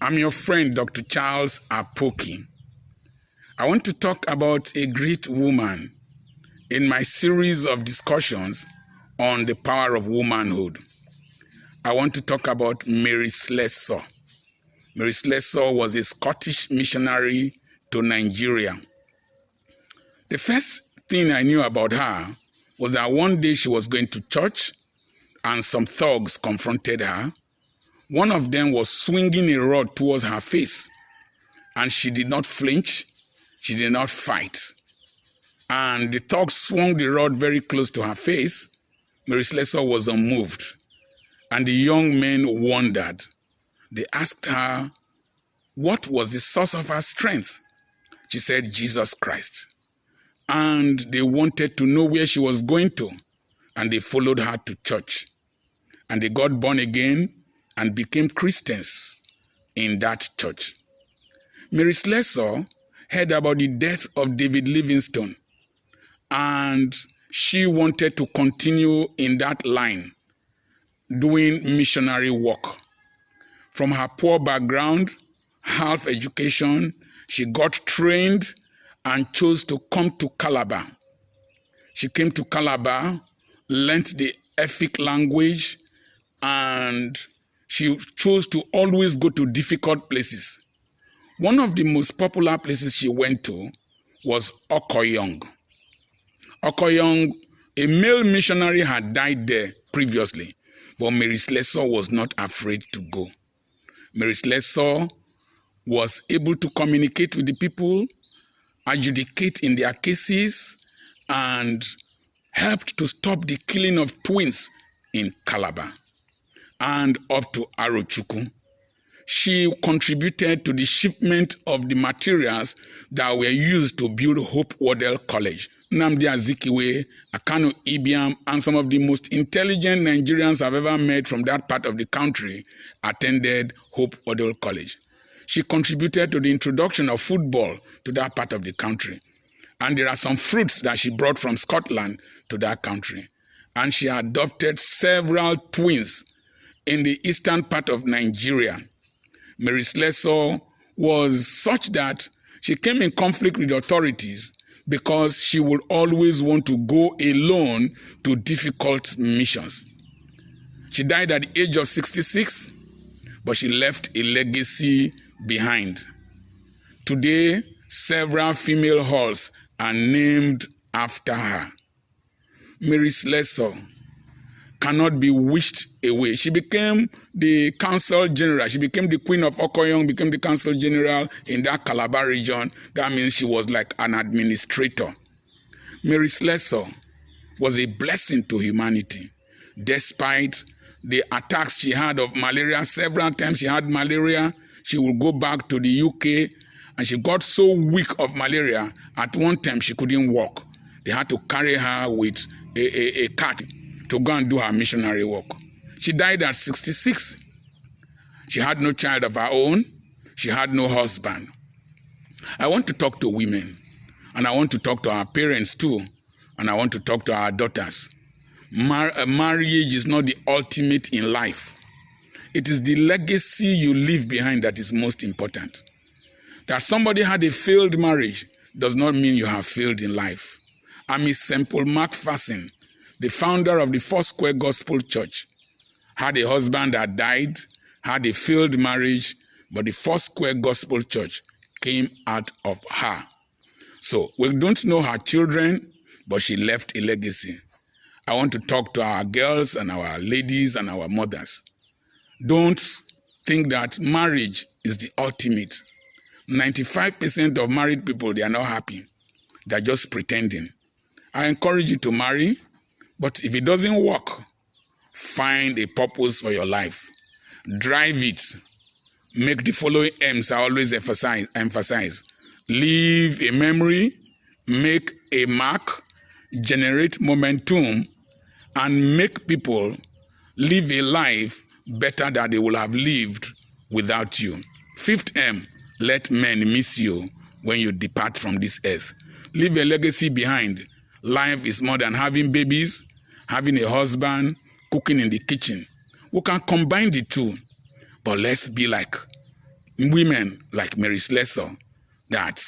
I'm your friend, Dr. Charles Apoki. I want to talk about a great woman in my series of discussions on the power of womanhood. I want to talk about Mary Slessor. Mary Slessor was a Scottish missionary to Nigeria. The first thing I knew about her was that one day she was going to church and some thugs confronted her. One of them was swinging a rod towards her face, and she did not flinch, she did not fight. And the thugs swung the rod very close to her face. Mary Slessor was unmoved, and the young men wondered. They asked her, what was the source of her strength? She said, Jesus Christ. And they wanted to know where she was going to, and they followed her to church. And they got born again and became Christians in that church. Mary Slessor heard about the death of David Livingstone, and she wanted to continue in that line, doing missionary work. From her poor background, half education, she got trained and chose to come to Calabar. She came to Calabar, learnt the Efik language, and she chose to always go to difficult places. One of the most popular places she went to was Okoyong. Okoyong, a male missionary had died there previously, but Mary Slessor was not afraid to go. Mary Slessor was able to communicate with the people, adjudicate in their cases, and helped to stop the killing of twins in Calabar and up to Arochukwu. She contributed to the shipment of the materials that were used to build Hope Waddell College. Nnamdi Azikiwe, Akanu Ibiam, and some of the most intelligent Nigerians I've ever met from that part of the country attended Hope Waddell College. She contributed to the introduction of football to that part of the country. And there are some fruits that she brought from Scotland to that country. And she adopted several twins in the eastern part of Nigeria. Mary Slessor was such that she came in conflict with authorities because she would always want to go alone to difficult missions. She died at the age of 66, but she left a legacy behind. Today, several female halls are named after her. Mary Slessor cannot be wished away. She became the consul general. She became the queen of Okoyong, became the consul general in that Calabar region. That means she was like an administrator. Mary Slessor was a blessing to humanity. Despite the attacks she had of malaria, several times she had malaria, she would go back to the UK, and she got so weak of malaria, at one time she couldn't walk. They had to carry her with a cart to go and do her missionary work. She died at 66. She had no child of her own. She had no husband. I want to talk to women, and I want to talk to our parents too, and I want to talk to our daughters. Marriage is not the ultimate in life. It is the legacy you leave behind that is most important. That somebody had a failed marriage does not mean you have failed in life. Aimee Semple McPherson, the founder of the Foursquare Church, had a husband that died, had a failed marriage, but the Foursquare Church came out of her. So we don't know her children, but she left a legacy. I want to talk to our girls and our ladies and our mothers. Don't think that marriage is the ultimate. 95% of married people, they are not happy. They're just pretending. I encourage you to marry, but if it doesn't work, find a purpose for your life. Drive it. Make the following aims I always emphasize. Leave a memory, make a mark, generate momentum, and make people live a life better than they will have lived without you. Fifth aim, let men miss you when you depart from this earth. Leave a legacy behind. Life is more than having babies, having a husband, cooking in the kitchen. We can combine the two, but let's be like women like Mary Slessor, that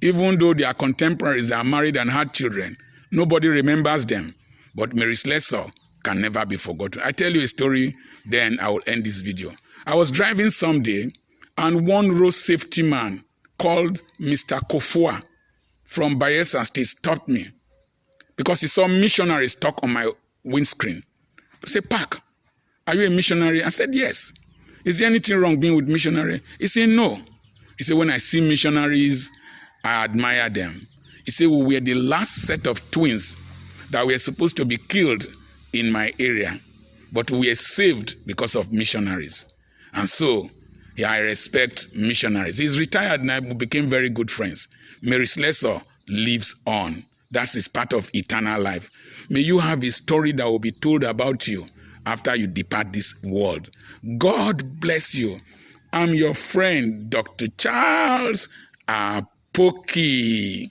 even though they are contemporaries, they are married and had children, nobody remembers them. But Mary Slessor can never be forgotten. I tell you a story, then I will end this video. I was driving someday, and one road safety man called Mr. Kofua from Bayelsa State stopped me because he saw missionaries stuck on my windscreen. He said, "Park, are you a missionary?" I said, "Yes." "Is there anything wrong being with missionary?" He said, "No." He said, "When I see missionaries, I admire them." He said, "We were the last set of twins that were supposed to be killed in my area, but we were saved because of missionaries." And so, yeah, I respect missionaries. He's retired and we became very good friends. Mary Slessor lives on. That is part of eternal life. May you have a story that will be told about you after you depart this world. God bless you. I'm your friend, Dr. Charles Apoki.